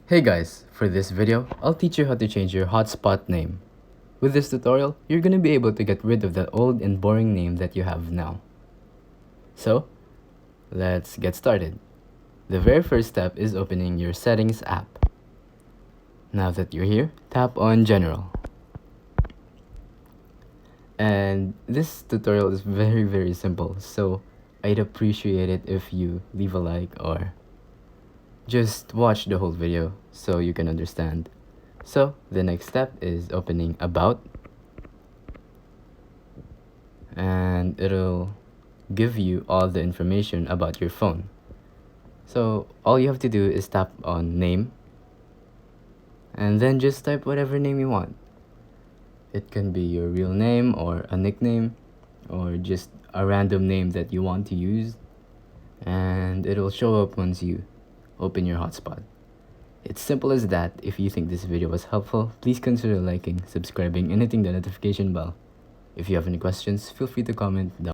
Hey guys, for this video, I'll teach you how to change your hotspot name. With this tutorial, you're gonna be able to get rid of that old and boring name that you have now. So, let's get started. The very first step is opening your settings app. Now that you're here, tap on General. And this tutorial is very simple, so I'd appreciate it if you leave a like or just watch the whole video so you can understand. So the next step is opening About, and it'll give you all the information about your phone. So all you have to do is tap on Name, and then just type whatever name you want. It can be your real name or a nickname or just a random name that you want to use, and it'll show up once you open your hotspot. It's simple as that. If you think this video was helpful, please consider liking, subscribing, and hitting the notification bell. If you have any questions, feel free to comment down